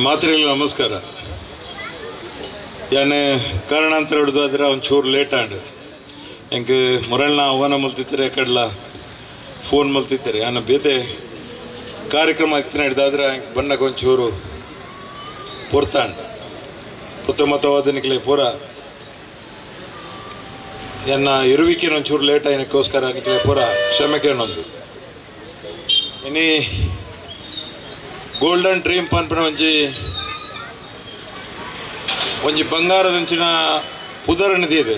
ಮಾತ್ರೆಗಳು ನಮಸ್ಕಾರ. ಯಾನೆ ಕಾರಣಾಂತರ ಹಿಡಿದಾದ್ರೆ ಒಂಚೂರು ಲೇಟ್ ಆಂಡ್ ಹೆಂಗೆ ಮೊರಳ್ನ ಆಹ್ವಾನ ಮಲ್ತಿರ್ತಾರೆ ಕಡ್ಲ ಫೋನ್ ಮಲ್ತಿರ್ತಾರೆ ಯಾನ ಬೇತೆ ಕಾರ್ಯಕ್ರಮ ಇತ್ತಿನ ಹಿಡ್ದಾದ್ರೆ ಬಣ್ಣಕ್ಕೆ ಒಂಚೂರು ಪೊರ್ತಾಂಡ್ ಪ್ರಥಮತವಾದ ನಿಕ್ಲೆ ಪೂರ ಎನ್ನ ಇರುವಿಕೆ ಒಂಚೂರು ಲೇಟ್ ಆಯ್ನಕ್ಕೋಸ್ಕರ ನಿಕ್ಲೆ ಪೂರ ಕ್ಷಮೆಗೆ ಅನ್ನೊಂದು ಇನ್ನೀ ಗೋಲ್ಡನ್ ಡ್ರೀಮ್ ಪನ್ಪನ ಒಂಜಿ ಬಂಗಾರದಂಚಿನ ಉದಾಹರಣೆ ಇದೆ.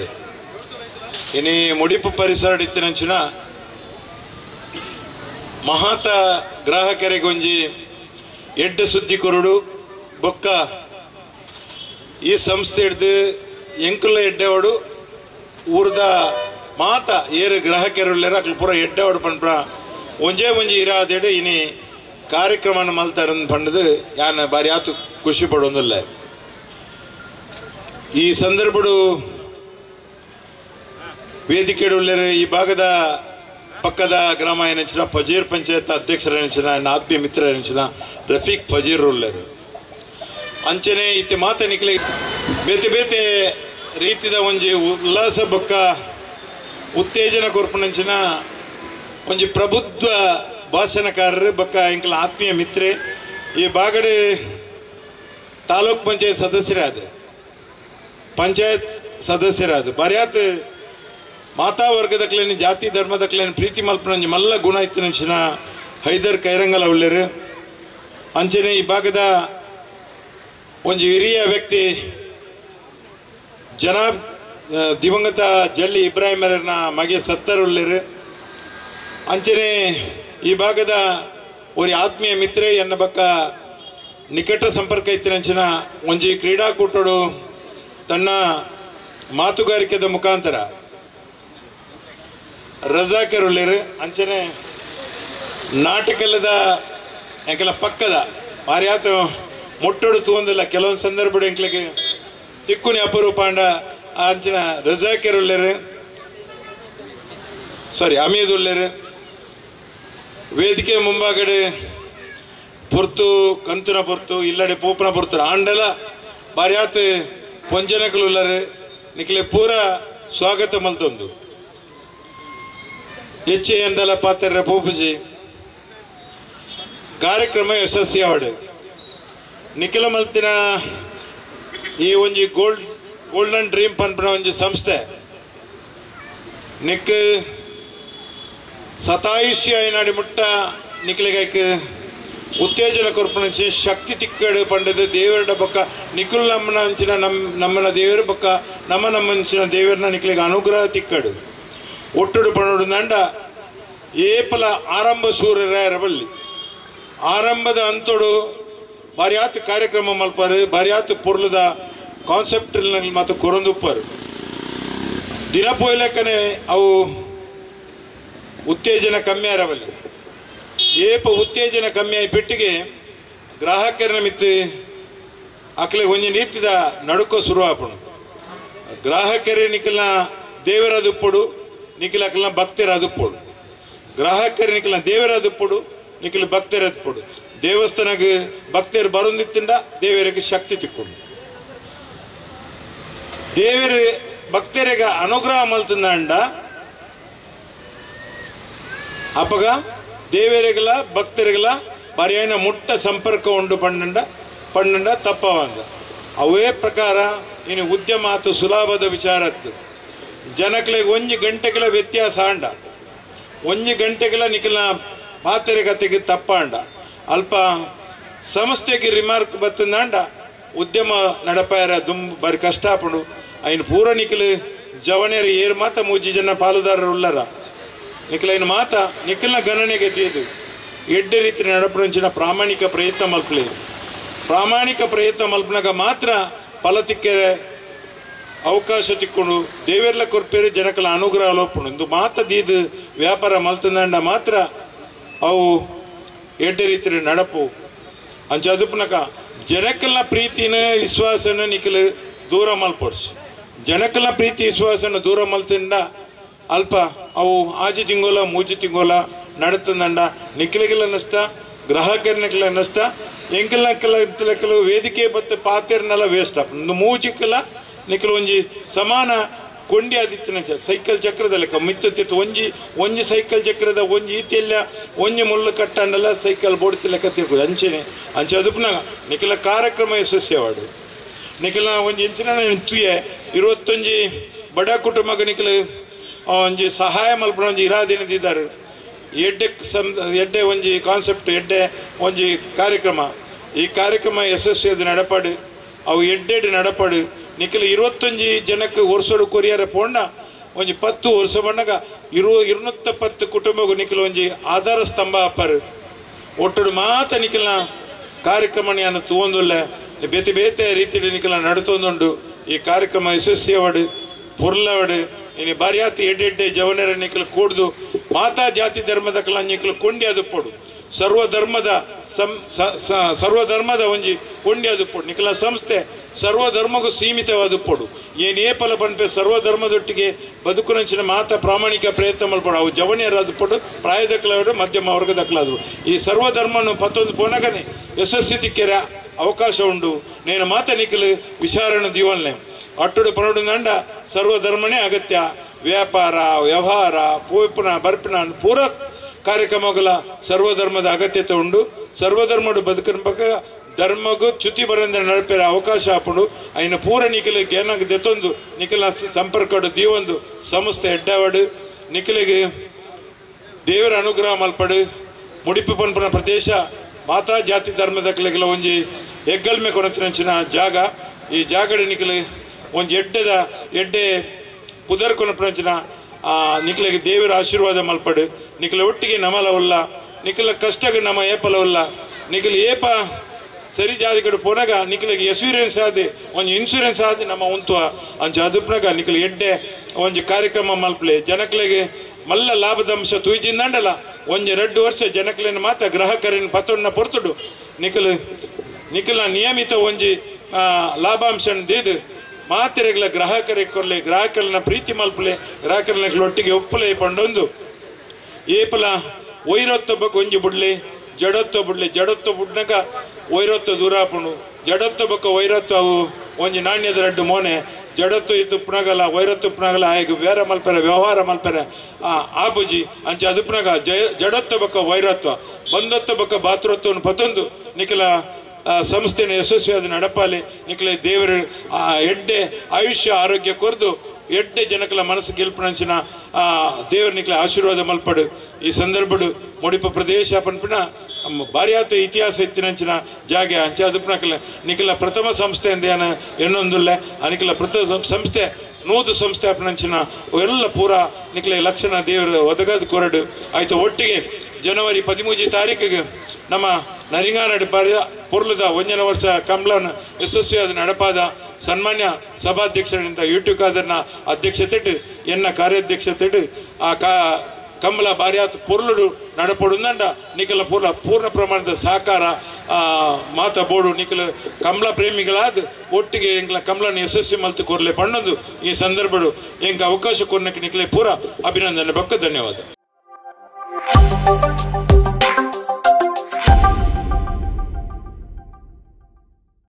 ಇನಿ ಮುಡಿಪು ಪರಿಸರ ಇತ್ತಿನಂಚಿನ ಮಹಾತ ಗ್ರಾಹಕರಿಗೆ ಒಂಜಿ ಎಡ್ಡ ಸುದ್ದಿ ಕೊರಡು ಬೊಕ್ಕ ಈ ಸಂಸ್ಥೆ ಹಿಡ್ದು ಎಂಕುಲ ಎಡ್ಡೆವಡು ಊರ್ದ ಮಾತ ಏರು ಗ್ರಾಹಕರುಳ್ಳರ ಅಕ್ಲು ಪೂರ ಎಡ್ಡೆವಡು ಪನ್ಪನ ಒಂಜೇ ಒಂಜಿ ಇರಾದೇಡು ಇನಿ ಕಾರ್ಯಕ್ರಮ ಮಲ್ತಾರ ಪಂಡದು ಯಾನ ಬಾರಿ ಆತು ಖುಷಿ ಪಡೋದಿಲ್ಲ. ಈ ಸಂದರ್ಭಡು ವೇದಿಕೆ ಉಳ್ಳರು ಈ ಭಾಗದ ಪಕ್ಕದ ಗ್ರಾಮ ಏನಂಚಿನ ಫಜೀರ್ ಪಂಚಾಯತ್ ಅಧ್ಯಕ್ಷರ ಎನಿಸಿನ ಆತ್ಮೀಯ ಮಿತ್ರ ಎನಿಸಿನ ರಫೀಕ್ ಫಜೀರ್ ಉಳ್ಳರು ಅಂಚನೆ ಇತ್ತೆ ಮಾತ ನಿಕ್ಲೆ ಬೇತೆ ಬೇತೆ ರೀತಿದ ಒಂಜಿ ಉಲ್ಲಾಸ ಬೊಕ್ಕ ಉತ್ತೇಜನ ಕೊರ್ಪನಂಚಿನ ಒಂಜಿ ಪ್ರಬುದ್ಧ ಭಾಷಣಕಾರರು ಬೊಕ್ಕ ಎಂಕಲ ಆತ್ಮೀಯ ಮಿತ್ರೆ ಈ ಭಾಗಡ್ ತಾಲೂಕ್ ಪಂಚಾಯತ್ ಸದಸ್ಯರಾದ ಪಂಚಾಯತ್ ಸದಸ್ಯರಾದ ಬರ್ಯಾತ್ ಮಾತಾ ವರ್ಗದಕ್ಲೇನು ಜಾತಿ ಧರ್ಮದಕ್ಲೇನು ಪ್ರೀತಿ ಮಲ್ಪನ ಮಲ್ಲ ಗುಣ ಇತ್ತಿನ ಹೈದರ್ ಕೈರಂಗಲ ಉಳ್ಳರು ಅಂಚನೆ ಈ ಭಾಗದ ಒಂಜಿ ಹಿರಿಯ ವ್ಯಕ್ತಿ ಜನಾಬ್ ದಿವಂಗತ ಜಲ್ಲಿ ಇಬ್ರಾಹಿಮರನ್ನ ಮಗೆ ಸತ್ತರ್ ಉಳ್ಳರು ಅಂಚನೆ ಈ ಭಾಗದ ಒಂದು ಆತ್ಮೀಯ ಮಿತ್ರೆ ಎನ್ನ ಬಕ್ಕ ನಿಕಟ ಸಂಪರ್ಕ ಇತ್ತಿನಂಚಿನ ಒಂಜಿ ಕ್ರೀಡಾಕೂಟಡು ತನ್ನ ಮಾತುಗಾರಿಕೆದ ಮುಖಾಂತರ ರಜಾಕರ್ ಉಳ್ಳರು ಅಂಚನೆ ನಾಟಕಲ್ಲದ ಎಂಕಲ ಪಕ್ಕದ ಮಾರ್ಯಾತ ಮುಟ್ಟೋಡು ತೂಂದಿಲ್ಲ ಕೆಲವೊಂದು ಸಂದರ್ಭ ಎಂಕ್ಲಿಗೆ ತಿಕ್ಕುನಿ ಅಪರೂಪ ಅಂಡ ಅಂಚಿನ ರಜಾಕರ್ ಉಳ್ಳರು ಅಮೀದ್ ಉಳ್ಳರು ವೇದಿಕೆ ಮುಂಭಾಗಡೆ ಪೊರ್ತು ಕಂತುನ ಪೊರ್ತು ಇಲ್ಲಡೆ ಪೋಪನ ಪೊರ್ತು ಆಂಡಲ ಬಾರ್ಯಾತ್ ಪೊಂಜನಕಲು ಉಳ್ಳರು ನಿಕ್ಲೆ ಪೂರ ಸ್ವಾಗತ ಮಲ್ತೊಂದು ಹೆಚ್ಚೆ ಎಂದಲ ಪಾತ್ರ ಪೋಪುಜಿ ಕಾರ್ಯಕ್ರಮ ಯಶಸ್ವಿ ಆವಡು ನಿಖಿಲ ಮಲ್ತಿನ ಈ ಒಂಜಿ ಗೋಲ್ಡನ್ ಡ್ರೀಮ್ ಪನ್ಪನ ಒಂಜಿ ಸಂಸ್ಥೆ ನಿಕ್ ಸತಾಯುಷ್ಯ ಐನಾಡಿ ಮುಟ್ಟ ನಿಕ್ಲೆಗೈಕ್ ಉತ್ತೇಜನ ಕೊರ್ಪಣಿ ಶಕ್ತಿ ತಿಕ್ಕಡು ಪಂಡದ ದೇವರ ಬೊಕ್ಕ ನಿಖುಲ್ ನಮ್ಮನ ಅಂಚಿನ ನಮ್ಮನ ದೇವರ ಬೊಕ್ಕ ನಮ್ಮಂಚಿನ ದೇವರನ್ನ ನಿಕ್ಲೆಗೆ ಅನುಗ್ರಹ ತಿಕ್ಕಡು ಒಟ್ಟುಡು ಪಣೋಡು ನಂಡ ಏಪಲ ಆರಂಭ ಸೂರ್ಯರ ಬಲ್ಲಿ ಆರಂಭದ ಅಂತೋಡು ಬಾರಿಯಾತ್ ಕಾರ್ಯಕ್ರಮ ಮಲ್ಪಾರು ಬಾರಿಯಾತ್ ಪೊರ್ಲದ ಕಾನ್ಸೆಪ್ಟ್ ಮತ್ತು ಕೊರೊಂದುಪ್ಪರು ದಿನ ಪೋಯ್ಲಕ್ಕನೆ ಅವು ಉತ್ತೇಜನ ಕಮ್ಮಿ ಆರವಲ್ಲಿ ಏಪ ಉತ್ತೇಜನ ಕಮ್ಮಿ ಆಗಿ ಪೆಟ್ಟಿಗೆ ಗ್ರಾಹಕರನ್ನ ಮಿತ್ತು ಅಕ್ಲೆ ಒಂಜಿ ನೀತಿದ ನಡುಕೋ ಶುರು ಆಪಣು ಗ್ರಾಹಕರೇ ನಿಖಲ್ನ ದೇವರದುಪ್ಪಡು ನಿಖಿಲ ಅಕ್ಲನ ಭಕ್ತರದುಪ್ಪಡು ಗ್ರಾಹಕರೇ ನಿಖಲ್ನ ದೇವರದುಪ್ಪಡು ನಿಖಿಲ ಭಕ್ತರದುಪ್ಪಡು ದೇವಸ್ಥಾನಕ್ಕೆ ಭಕ್ತರು ಬರೋದಿತ್ತಿಂದ ದೇವರಿಗೆ ಶಕ್ತಿ ತಿಕ್ಕೊಂಡು ದೇವರ ಭಕ್ತರಿಗೆ ಅನುಗ್ರಹ ಮಲ್ತಂದ ಅಪಗ ದೇವರಿಗಲ ಭಕ್ತರಿಗಲ ಬರಿಯನ ಮುಟ್ಟ ಸಂಪರ್ಕ ಉಂಡು ಪಂಡ ತಪ್ಪವಂದ ಅವೇ ಪ್ರಕಾರ ಇನ್ನು ಉದ್ಯಮ ಆತು ಸುಲಭದ ವಿಚಾರತ್ತು ಜನಕ್ಲೆ ಒಂಜಿ ಗಂಟೆಗಳ ವ್ಯತ್ಯಾಸ ಅಂಡ ಒಂಜಿ ಗಂಟೆಗಳ ನಿಖಿಲ ಪಾತ್ರೆಗತೆಗೆ ತಪ್ಪಾಂಡ ಅಲ್ಪ ಸಂಸ್ಥೆಗೆ ರಿಮಾರ್ಕ್ ಬತ್ತಂದಾಂಡ ಉದ್ಯಮ ನಡಪಾಯರ ಬಾರಿ ಕಷ್ಟ ಪಡು ಐನ್ ಪೂರ ನಿಖಿಲ್ ಜವನೇರು ಏರು ಮಾತ ಮೂಜಿ ಜನ ಪಾಲುದಾರರು ಉಳ್ಳರ ನಿಖಿಲ ಐನ್ ಮಾತ ನಿಖಿಲ್ನ ಗಣನೆಗೆ ತೀದು ಎಡ್ಡೆ ರೀತಿ ನಡಪಂಚಿನ ಪ್ರಾಮಾಣಿಕ ಪ್ರಯತ್ನ ಮಲ್ಪಲೆ ಪ್ರಾಮಾಣಿಕ ಪ್ರಯತ್ನ ಮಲ್ಪನಾಗ ಮಾತ್ರ ಫಲ ತಿಕ್ಕರೆ ಅವಕಾಶ ತಿಕ್ಕೊಂಡು ದೇವೆರ್ಲ ಕೊರ್ಪೇರಿ ಜನಕಲ ಅನುಗ್ರಹ ಲೋಪಣು ಇಂದು ಮಾತ ದೀದು ವ್ಯಾಪಾರ ಮಲ್ತಂದಾಂಡ ಮಾತ್ರ ಅವು ಎಡ್ಡೆ ರೀತಿ ನಡಪು ಅಂಚ ಅದುಪ್ನಕ ಜನಕಲ್ನ ಪ್ರೀತಿನ ವಿಶ್ವಾಸನ ನಿಖಿಲ್ ದೂರ ಮಲ್ಪಡ್ಸು ಜನಕಲ್ನ ಪ್ರೀತಿ ವಿಶ್ವಾಸನ ದೂರ ಮಲ್ತಿಂಡ ಅಲ್ಪ ಅವು ಆಜು ತಿಂಗೋಲ ಮೂಜು ತಿಂಗೋಲ ನಡತಂದಂಡ ನಿಖಿಲಗಿಲ್ಲ ನಷ್ಟ ಗ್ರಾಹಕರಿನಕ್ಕೆಲ್ಲ ನಷ್ಟ ಎಂಕಲ್ನಕ್ಕೆಲ್ಲ ವೇದಿಕೆ ಬತ್ತ ಪಾತೆರ್ನೆಲ್ಲ ವೇಸ್ಟ್ ಆಪ್ ಮೂಜಿಕ್ಕೆಲ್ಲ ನಿಖಿಲ ಒಂಜಿ ಸಮಾನ ಕೊಂಡಿ ಆದಿತ್ಯನ ಸೈಕಲ್ ಚಕ್ರದ ಲೆಕ್ಕ ಮಿತ್ತಿತ್ತು ಒಂಜಿ ಸೈಕಲ್ ಚಕ್ರದ ಒಂಜಿ ಈತೆಲ್ಲ ಒಂಜಿ ಮುಳ್ಳು ಕಟ್ಟಂಡೆಲ್ಲ ಸೈಕಲ್ ಬೋಡ್ತಿ ಲೆಕ್ಕ ತಿರ್ಬೋದು ಅಂಚೆ ಅದುಪ್ನಾಗ ನಿಖಿಲ ಕಾರ್ಯಕ್ರಮ ಯಶಸ್ವಿವಾಡು ನಿಖಿಲ ಒಂಜಿ ಇಂಚಿನ ತುಯೆ 21 ಬಡ ಕುಟುಂಬಕ್ಕೆ ನಿಖಿಲ ಒಂಜಿ ಸಹಾಯ ಮಲ್ಪನ ಒಂಜಿ ಇರಾದಿನದಿದ್ದಾರೆ ಎಡ್ಡೆ ಒಂಜಿ ಕಾನ್ಸೆಪ್ಟ್ ಎಡ್ಡೆ ಒಂಜಿ ಕಾರ್ಯಕ್ರಮ ಈ ಕಾರ್ಯಕ್ರಮ ಯಶಸ್ವಿಯಾದ ನಡಪಾಡು ಅವು ಎಡ್ಡೆಡ್ ನಡಪಾಡು ನಿಖಿಲ 21 ಜನಕ್ಕೆ ವರ್ಷೋಡು ಕೊರಿಯರ ಪೋಂಡ ಒಂಜಿ 10 ವರ್ಷ ಬಂಡಾಗ 210 ಕುಟುಂಬಗೂ ನಿಖಿಲ ಒಂಜಿ ಆಧಾರ ಸ್ತಂಭ ಅಪ್ಪರು ಒಟ್ಟಡು ಮಾತ ನಿಖಿಲ್ನ ಕಾರ್ಯಕ್ರಮ ತೂವೊಂದುಲ್ಲ ಬೇತೆ ಬೇತೆ ರೀತಿಯಲ್ಲಿ ನಿಖಿಲ ನಡತೊಂದುಂಡು ಈ ಕಾರ್ಯಕ್ರಮ ಯಶಸ್ವಿಯವಡು ಪುರ್ಲವಡು ಇನ್ನು ಬಾರಿಯಾತಿ ಎಡ್ಡೆಡ್ಡೆ ಜವನರ ನಿಖಿಲ ಕೂಡ್ದು ಮಾತಾ ಜಾತಿ ಧರ್ಮದ ಕಲ ನಿಖಿಲ ಕೊಂಡಿ ಅದು ಪೋಡು ಸರ್ವಧರ್ಮದ ಒಂಜಿ ಕೊಂಡಿ ಅದು ಪೋಡು ನಿಖಿಲ ಸಂಸ್ಥೆ ಸರ್ವಧರ್ಮಗೂ ಸೀಮಿತವಾದ ಪೋಡು ಏನೇಪಲ ಪನ್ಪೆ ಸರ್ವಧರ್ಮದೊಟ್ಟಿಗೆ ಬದುಕುನಂಚಿನ ಮಾತ ಪ್ರಾಮಾಣಿಕ ಪ್ರಯತ್ನ ಮಲ್ಪಡು ಅವು ಜವನಿಯರಾದ ಪೋಡು ಪ್ರಾಯದಕ್ಕಲಾದ್ರು ಮಧ್ಯಮ ವರ್ಗದಕ್ಕಲಾದ್ರು ಈ ಸರ್ವಧರ್ಮನು ಪತ್ತೊಂದು ಪೋನಗನೆ ಯಶಸ್ವಿ ತಿಕ್ಕೆರ ಅವಕಾಶ ಉಂಡು ನೇನು ಮಾತ ನಿಖಿಲು ವಿಚಾರಣ ದೀವನ್ನೆ ಅಟ್ಟುಡು ಪನಡು ನಂಡ ಸರ್ವಧರ್ಮನೇ ಅಗತ್ಯ ವ್ಯಾಪಾರ ವ್ಯವಹಾರ ಪೂಪನ ಬರ್ಪಿನ ಪೂರ ಕಾರ್ಯಕ್ರಮಗಳ ಸರ್ವಧರ್ಮದ ಅಗತ್ಯತೆ ಉಂಡು ಸರ್ವಧರ್ಮಡು ಬದುಕಿನ ಬಗ್ಗೆ ಧರ್ಮಗೂ ಚ್ಯುತಿ ಬರಂದ ನಡಪೇರ ಅವಕಾಶ ಹಾಪುಂಡು ಅಯ್ನ ಪೂರ ನಿಖಿಲಿಗೆ ಏನಾಗ ದೆತ್ತೊಂದು ನಿಖಿಲ ಸಂಪರ್ಕಡು ದೀವೊಂದು ಸಂಸ್ಥೆ ಎಡ್ಡಾವಡು ನಿಖಿಲಿಗೆ ದೇವರ ಅನುಗ್ರಹ ಮಲ್ಪಡು ಮುಡಿಪು ಪನ್ಪನ ಪ್ರದೇಶ ಮಾತಾ ಜಾತಿ ಧರ್ಮದ ಕಲೆಗಳ ಒಂಜಿ ಹೆಗ್ಗಲ್ಮೆ ಕೊನತಿನಂಚಿನ ಜಾಗ ಈ ಜಾಗದ ನಿಖಿಲು ಒಂಜಿ ಎಡ್ಡೆ ಪುದರ್ ಕೊನಪನಂಚಿನ ನಿಖಿಲಿಗೆ ದೇವರ ಆಶೀರ್ವಾದ ಮಲ್ಪಡು ನಿಖಿಲ ಒಟ್ಟಿಗೆ ನಮಲವಲ್ಲ ನಿಖಿಲ ಕಷ್ಟಗೆ ನಮ್ಮ ಏಪಲವಲ್ಲ ನಿಖಿಲ ಏಪ ಸರಿ ಜಾತಿಗಡು ಪೋನಾಗ ನಿಖಿಲಿಗೆ ಎಕ್ಸ್ಪೀರಿಯನ್ಸ್ ಆದಿ ಒಂಜಿ ಇನ್ಸೂರೆನ್ಸ್ ಆದಿ ನಮ್ಮ ಉಂತುವ ಅಂಚ ಅದುಪ್ನಾಗ ನಿಖಿಲ ಎಡ್ಡೆ ಒಂಜಿ ಕಾರ್ಯಕ್ರಮ ಮಲ್ಪಲೆ ಜನಕ್ಲೆಗೆ ಮಲ್ಲ ಲಾಭದ ಅಂಶ ತೂಜಿಂದಂಡಲ್ಲ ಒಂಜಿ 2 ವರ್ಷ ಜನಕ್ಲೇನು ಮಾತ ಗ್ರಾಹಕರಿನ ಪತ್ತೊನ್ನ ಪೊರ್ತುಡು ನಿಖಿಲ ನಿಯಮಿತ ಒಂಜಿ ಲಾಭಾಂಶ ದೀದು ಮಾತೆರೆಗಳ ಗ್ರಾಹಕರಿಗೆ ಕೊರ್ಲೆ ಗ್ರಾಹಕರನ್ನ ಪ್ರೀತಿ ಮಲ್ಪಲೆ ಗ್ರಾಹಕರನ್ನ ಒಟ್ಟಿಗೆ ಒಪ್ಪಲೆ ಪಂಡೊಂದು ಏಪಲ ಒಯ್ರೊತ್ತ ಬಕ್ ಒಂಜಿ ಬುಡ್ಲಿ ಜಡೊತ್ತ ಬುಡ್ಲಿ ಜಡೊತ್ತ ಬುಡ್ನಾಗ ಒಯ್ರೊತ್ತ ದೂರ ಪುಂಡು ಜಡೊತ್ತ ಬಕ್ಕ ಒಯ್ರೊತ್ತ ಅವು ಒಂಜಿ ನಾಣ್ಯದ 2 ಮೋನೆ ಜಡೊತ್ತು ಇದು ಪುನಗಲ ವೈರತ್ತು ಪುನಗಲ ಆಯ್ಕೆ ಬೇರೆ ಮಲ್ಪೆರೆ ವ್ಯವಹಾರ ಮಲ್ಪೆರೆ ಆಪುಜಿ ಅಂಚೆ ಅದು ಪುನಗ ಜಡೊತ್ತ ಬಕ್ಕ ವೈರತ್ವ ಬಂದೊತ್ತ ಬಕ್ಕ ಬಾತೃತ್ವವನ್ನು ಪತೊಂದು ನಿಖಿಲ ಸಂಸ್ಥೆನ ಯಶಸ್ವಿಯಾದ ನಡಪಾಲಿ ನಿಖಿಲ ದೇವರ ಎಡ್ಡೆ ಆಯುಷ್ಯ ಆರೋಗ್ಯ ಕೊರ್ದು ಎಡ್ಡೆ ಜನಕಲ ಮನಸ್ಸು ಗೆಲ್ಪನಂಚಿನ ದೇವರ ನಿಖಿಲ ಆಶೀರ್ವಾದ ಮಲ್ಪಡು ಈ ಸಂದರ್ಭಡು ಮುಡಿಪ ಪ್ರದೇಶ ಪನ್ಪಿನ ಭಾರಿಯಾತ ಇತಿಹಾಸ ಇತ್ತಿನಂಚಿನ ಜಾಗೆ ಅಂಚೆ ಅದು ನಿಖಿಲ ಪ್ರಥಮ ಸಂಸ್ಥೆ ಎಂದೇನ ಎನ್ನೊಂದುಲ್ಲ ಆ ನಿಖಿಲ ಪ್ರಥಮ ಸಂಸ್ಥೆ ನೂದು ಸಂಸ್ಥೆ ಅಪನಂಚಿನ ಎಲ್ಲ ಪೂರ ನಿಖಿಲ ಲಕ್ಷಣ ದೇವರು ಒದಗದ ಕೊರಡು ಆಯ್ತು ಒಟ್ಟಿಗೆ ಜನವರಿ 13 ತಾರೀಕಿಗೆ ನಮ್ಮ ನರಿಂಗಾನಡು ಪೊರ್ಲದ 1 ವರ್ಷ ಕಂಬ್ಲನ್ ಯಶಸ್ವಿಯಾದ ನಡಪಾದ ಸನ್ಮಾನ್ಯ ಸಭಾಧ್ಯಕ್ಷರಿಂದ ಯೂಟ್ಯೂಬ್ ಕಾದರ್ನ ಅಧ್ಯಕ್ಷತೆಟ್ಟು ಎನ್ನ ಕಾರ್ಯಾಧ್ಯಕ್ಷತೆಟ್ಟು ಆ ಕಂಬಲ ಬಾರಿಯಾತ್ ಪೊರ್ಲುಡು ನಡಪಡುಂದಂಡ ನಿಖಿಲ ಪೂರ್ಣ ಪ್ರಮಾಣದ ಸಹಕಾರ ಮಾತ ಬೋಡು ನಿಖಿಲ ಕಂಬಳ ಪ್ರೇಮಿಗಳಾದ ಒಟ್ಟಿಗೆ ಎಂಗ್ಲ ಕಂಬಳನ ಯಶಸ್ವಿ ಮಲ್ತು ಕೊರ್ಲೆ ಪಣ್ಣೊಂದು ಈ ಸಂದರ್ಭಡು ಎಂಕ ಅವಕಾಶ ಕೊರ್ನಕ್ಕೆ ನಿಖಿಲೆ ಪೂರ ಅಭಿನಂದನೆ ಬಕ್ಕ ಧನ್ಯವಾದ.